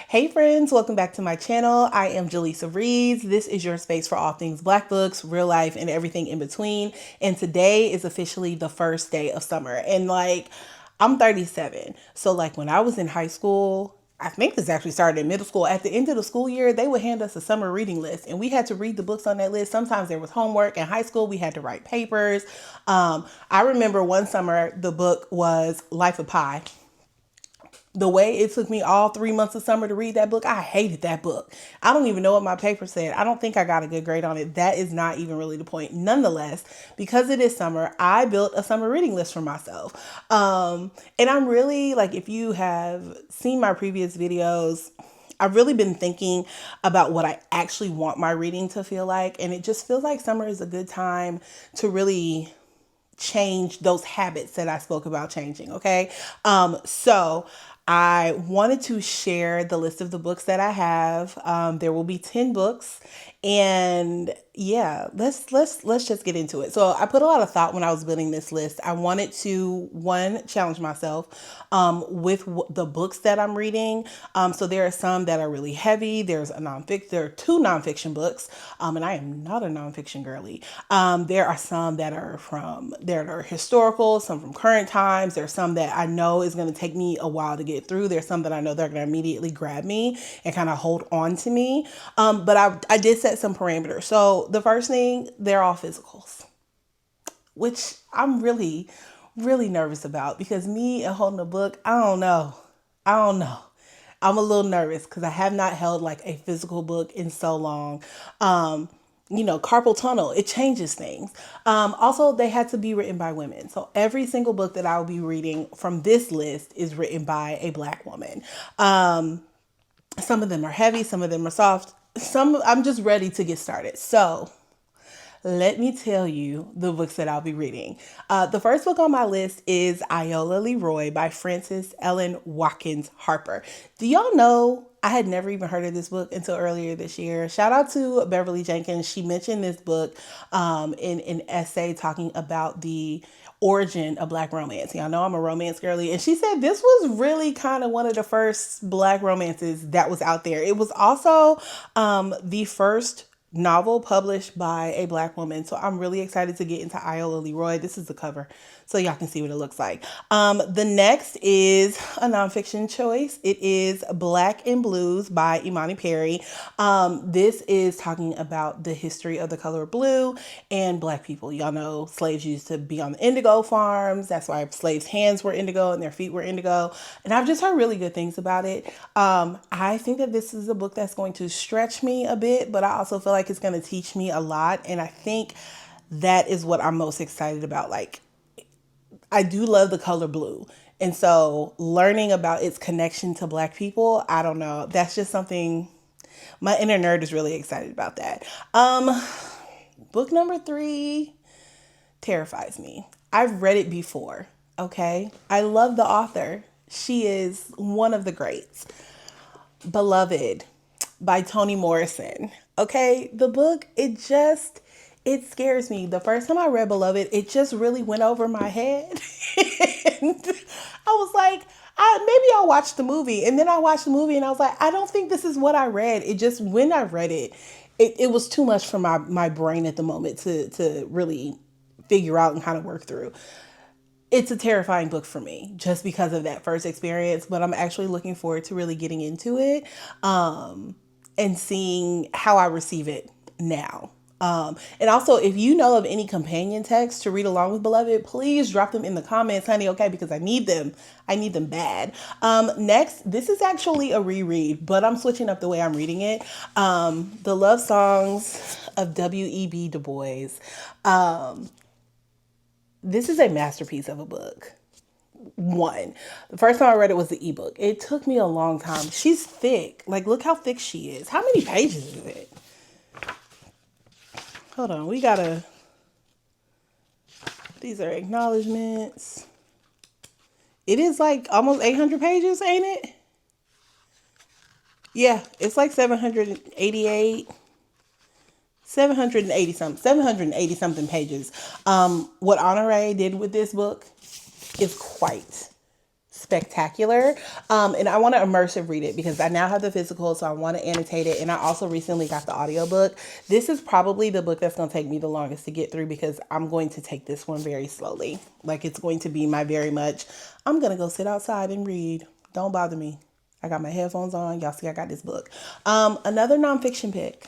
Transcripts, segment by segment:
Hey friends, welcome back to my channel. I am Jaleesa Reeds. This is your space for all things Black books, real life, and everything in between. And today is officially the first day of summer. And I'm 37. So when I was in high school, I think this actually started in middle school. At the end of the school year, they would hand us a summer reading list and we had to read the books on that list. Sometimes there was homework. In high school, we had to write papers. I remember one summer, the book was Life of Pi. The way it took me all 3 months of summer to read that book, I hated that book. I don't even know what my paper said. I don't think I got a good grade on it. That is not even really the point. Nonetheless, because it is summer, I built a summer reading list for myself. And I'm really, if you have seen my previous videos, I've really been thinking about what I actually want my reading to feel like. And it just feels like summer is a good time to really change those habits that I spoke about changing. Okay. So I wanted to share the list of the books that I have. There will be 10 books, and yeah, let's just get into it. So I put a lot of thought when I was building this list. I wanted to challenge myself with the books that I'm reading. So there are some that are really heavy. There are two nonfiction books, and I am not a nonfiction girly. There are some that are historical, some from current times. There's some that I know is going to take me a while to get through. There's some that I know they're going to immediately grab me and kind of hold on to me. But I did set some parameters. So the first thing, they're all physicals, which I'm really, really nervous about because me and holding a book, I don't know. I'm a little nervous because I have not held a physical book in so long. Carpal tunnel, it changes things. Also, they had to be written by women. So every single book that I will be reading from this list is written by a Black woman. Some of them are heavy, some of them are soft. I'm just ready to get started. So let me tell you the books that I'll be reading. The first book on my list is Iola, Leroy by Frances Ellen Watkins Harper. Do y'all know I had never even heard of this book until earlier this year? Shout out to Beverly Jenkins. She mentioned this book in an essay talking about the origin of Black romance. Y'all know I'm a romance girly. And she said this was really kind of one of the first Black romances that was out there. It was also the first novel published by a Black woman. So I'm really excited to get into Iola Leroy. This is the cover so y'all can see what it looks like. The next is a nonfiction choice. It is Black and Blues by Imani Perry. This is talking about the history of the color blue and Black people. Y'all know slaves used to be on the indigo farms. That's why slaves' hands were indigo and their feet were indigo. And I've just heard really good things about it. I think that this is a book that's going to stretch me a bit, but I also feel like it's going to teach me a lot. And I think that is what I'm most excited about. I do love the color blue. And so learning about its connection to Black people, I don't know. That's just something my inner nerd is really excited about that. Book number 3 terrifies me. I've read it before. Okay. I love the author. She is one of the greats. Beloved by Toni Morrison. Okay. The book, it scares me. The first time I read Beloved, it just really went over my head. And I was like, maybe I'll watch the movie. And then I watched the movie and I was like, I don't think this is what I read. When I read it, it was too much for my brain at the moment to really figure out and kind of work through. It's a terrifying book for me just because of that first experience, but I'm actually looking forward to really getting into it and seeing how I receive it now. And also, if you know of any companion texts to read along with Beloved, please drop them in the comments, honey. Okay, because I need them. I need them bad. Next, this is actually a reread, but I'm switching up the way I'm reading it. The Love Songs of W.E.B. Du Bois. This is a masterpiece of a book. The first time I read it was the ebook. It took me a long time. She's thick. Look how thick she is. How many pages is it? Hold on, these are acknowledgments. It is almost 800 pages, ain't it? Yeah, it's 780 something pages. What Honorée did with this book is quite spectacular. And I want to immersive read it because I now have the physical, so I want to annotate it. And I also recently got the audiobook. This is probably the book that's going to take me the longest to get through because I'm going to take this one very slowly. Like it's going to be my very much, I'm going to go sit outside and read. Don't bother me. I got my headphones on. Y'all see I got this book. Another nonfiction pick.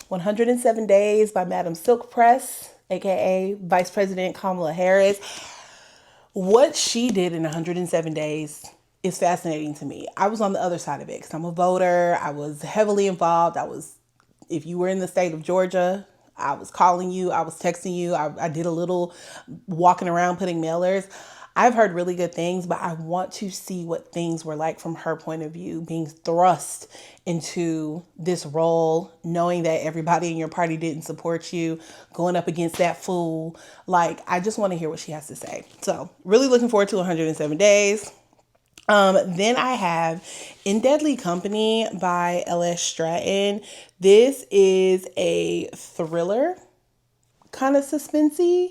107 Days by Madam Silk Press, aka Vice President Kamala Harris. What she did in 107 days is fascinating to me. I was on the other side of it because I'm a voter. I was heavily involved. If you were in the state of Georgia, I was calling you, I was texting you. I did a little walking around putting mailers. I've heard really good things, but I want to see what things were like from her point of view, being thrust into this role, knowing that everybody in your party didn't support you, going up against that fool. Like, I just want to hear what she has to say. So really looking forward to 107 Days. Then I have In Deadly Company by L.S. Stratton. This is a thriller, kind of suspensey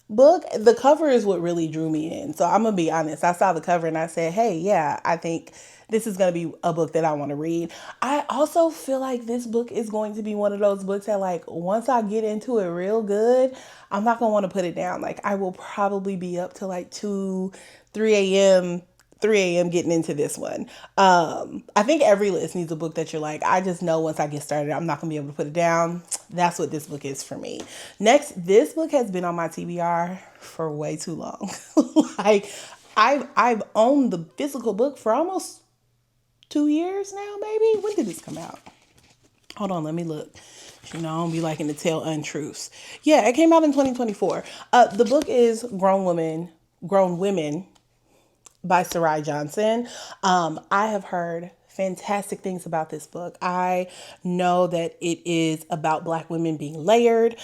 book. The cover is what really drew me in. So I'm going to be honest. I saw the cover and I said, hey, yeah, I think this is going to be a book that I want to read. I also feel like this book is going to be one of those books that like once I get into it real good, I'm not going to want to put it down. Like I will probably be up to like 2, 3 a.m. 3 a.m. getting into this one. I think every list needs a book that you're like, I just know once I get started, I'm not going to be able to put it down. That's what this book is for me. Next, this book has been on my TBR for way too long. Like, I've owned the physical book for almost 2 years now, maybe. When did this come out? Hold on, let me look. You know, I don't be liking to tell untruths. Yeah, it came out in 2024. The book is Grown Women by Sarai Johnson. I have heard fantastic things about this book. I know that it is about Black women being layered,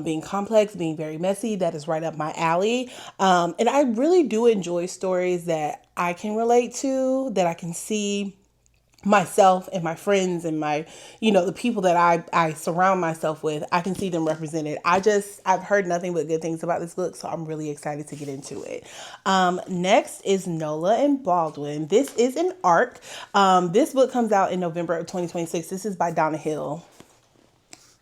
being complex, being very messy. That is right up my alley. And I really do enjoy stories that I can relate to, that I can see myself and my friends and my, the people that I surround myself with. I can see them represented. I've heard nothing but good things about this book, so I'm really excited to get into it. Next is Nola and Baldwin. This is an arc. This book comes out in November of 2026. This is by Donna Hill.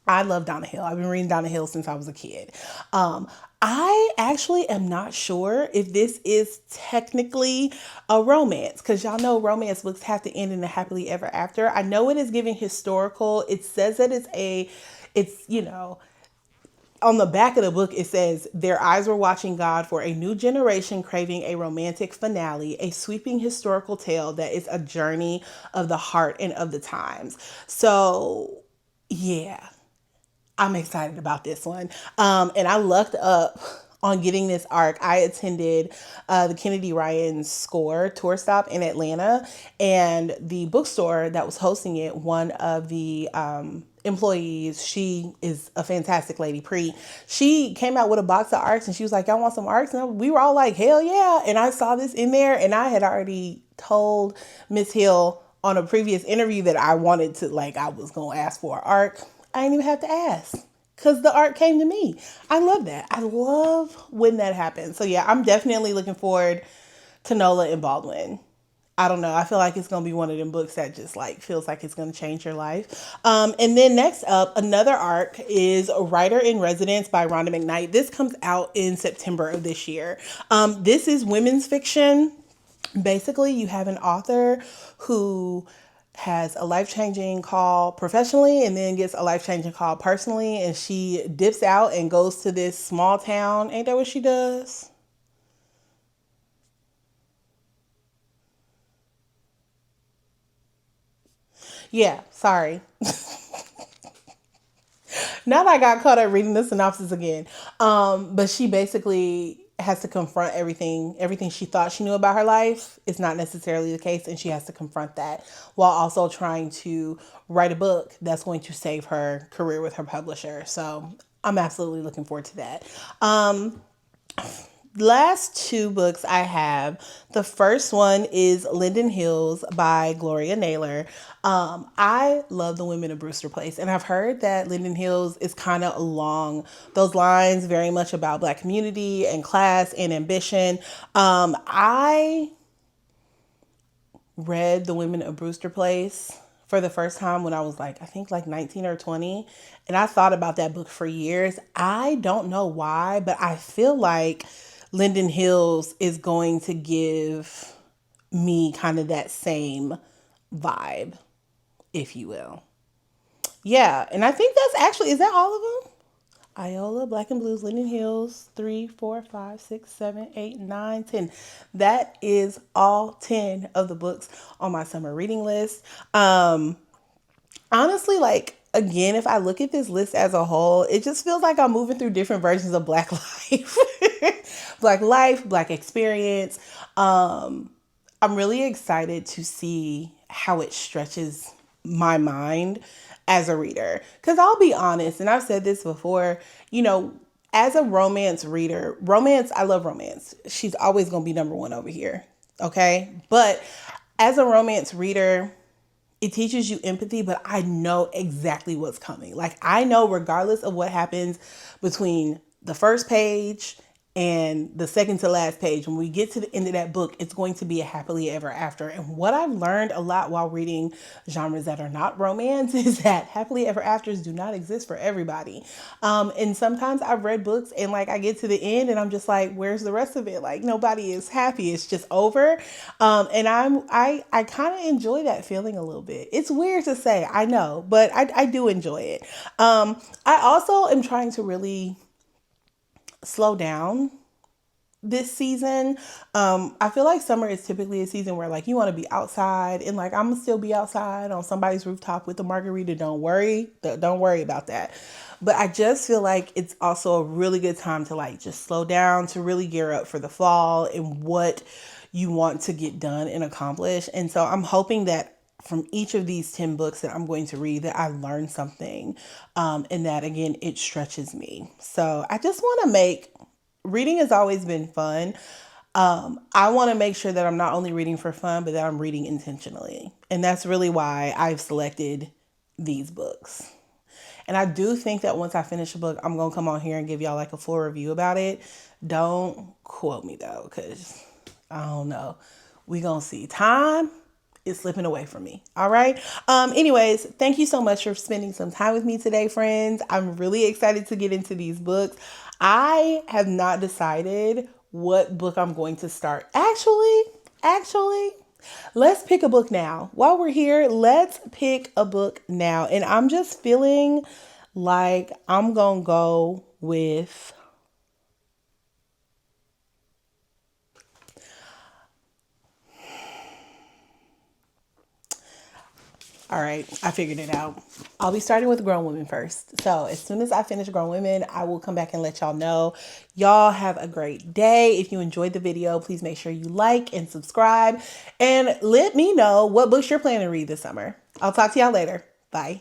I love Donna Hill. I've been reading Donna Hill since I was a kid. I actually am not sure if this is technically a romance because y'all know romance books have to end in a happily ever after. I know it is giving historical. It says that on the back of the book, it says, their eyes were watching God for a new generation craving a romantic finale, a sweeping historical tale that is a journey of the heart and of the times. So, yeah. I'm excited about this one. And I lucked up on getting this arc. I attended the Kennedy Ryan Score tour stop in Atlanta, and the bookstore that was hosting it, one of the employees, she is a fantastic lady, she came out with a box of arcs and she was like, y'all want some arcs? And we were all like, hell yeah. And I saw this in there and I had already told Miss Hill on a previous interview that I wanted to, I was going to ask for an arc. I didn't even have to ask because the art came to me. I love that. I love when that happens. So yeah, I'm definitely looking forward to Nola and Baldwin. I don't know. I feel like it's going to be one of them books that just feels like it's going to change your life. And then next up, another arc is Writer in Residence by Rhonda McKnight. This comes out in September of this year. This is women's fiction. Basically, you have an author who has a life-changing call professionally and then gets a life-changing call personally, and she dips out and goes to this small town. Ain't that what she does? Yeah, sorry. Now that I got caught up reading the synopsis again. But she basically has to confront everything she thought she knew about her life is not necessarily the case, and she has to confront that while also trying to write a book that's going to save her career with her publisher. So I'm absolutely looking forward to that. Last two books I have. The first one is Linden Hills by Gloria Naylor. I love the women of Brewster Place, and I've heard that Linden Hills is kind of along those lines, very much about Black community and class and ambition. I read The Women of Brewster Place for the first time when I was like, I think like 19 or 20. And I thought about that book for years. I don't know why, but I feel like Linden Hills is going to give me kind of that same vibe, if you will. Yeah, and I think that's actually, is that all of them? Iola, Black and Blues, Linden Hills, 3, 4, 5, 6, 7, 8, 9, 10. That is all 10 of the books on my summer reading list. Honestly, like, again, if I look at this list as a whole, it just feels like I'm moving through different versions of Black life. Black life, Black experience. I'm really excited to see how it stretches my mind as a reader. Because I'll be honest, and I've said this before, you know, as a romance reader, romance, I love romance. She's always going to be number one over here. Okay. But as a romance reader, it teaches you empathy, but I know exactly what's coming. Like, I know regardless of what happens between the first page and the second to last page, when we get to the end of that book, it's going to be a happily ever after. And what I've learned a lot while reading genres that are not romance is that happily ever afters do not exist for everybody. And sometimes I've read books and like I get to the end and I'm just like, where's the rest of it? Like, nobody is happy. It's just over. And I kind of enjoy that feeling a little bit. It's weird to say, I know, but I do enjoy it. I also am trying to really slow down this season. I feel like summer is typically a season where like you want to be outside, and like I'm gonna still be outside on somebody's rooftop with a margarita. Don't worry about that. But I just feel like it's also a really good time to like just slow down, to really gear up for the fall and what you want to get done and accomplish. And so I'm hoping that from each of these 10 books that I'm going to read that I learn something, and that again it stretches me. So I just want to make reading has always been fun. I want to make sure that I'm not only reading for fun, but that I'm reading intentionally. And that's really why I've selected these books. And I do think that once I finish a book, I'm going to come on here and give y'all like a full review about it. Don't quote me though, because I don't know. We going to see. Time is slipping away from me. All right. Anyways, thank you so much for spending some time with me today, friends. I'm really excited to get into these books. I have not decided what book I'm going to start. Actually, let's pick a book now. While we're here, let's pick a book now. And I'm just feeling like I'm going to go with all right, I figured it out. I'll be starting with Grown Women first. So as soon as I finish Grown Women, I will come back and let y'all know. Y'all have a great day. If you enjoyed the video, please make sure you like and subscribe. And let me know what books you're planning to read this summer. I'll talk to y'all later. Bye.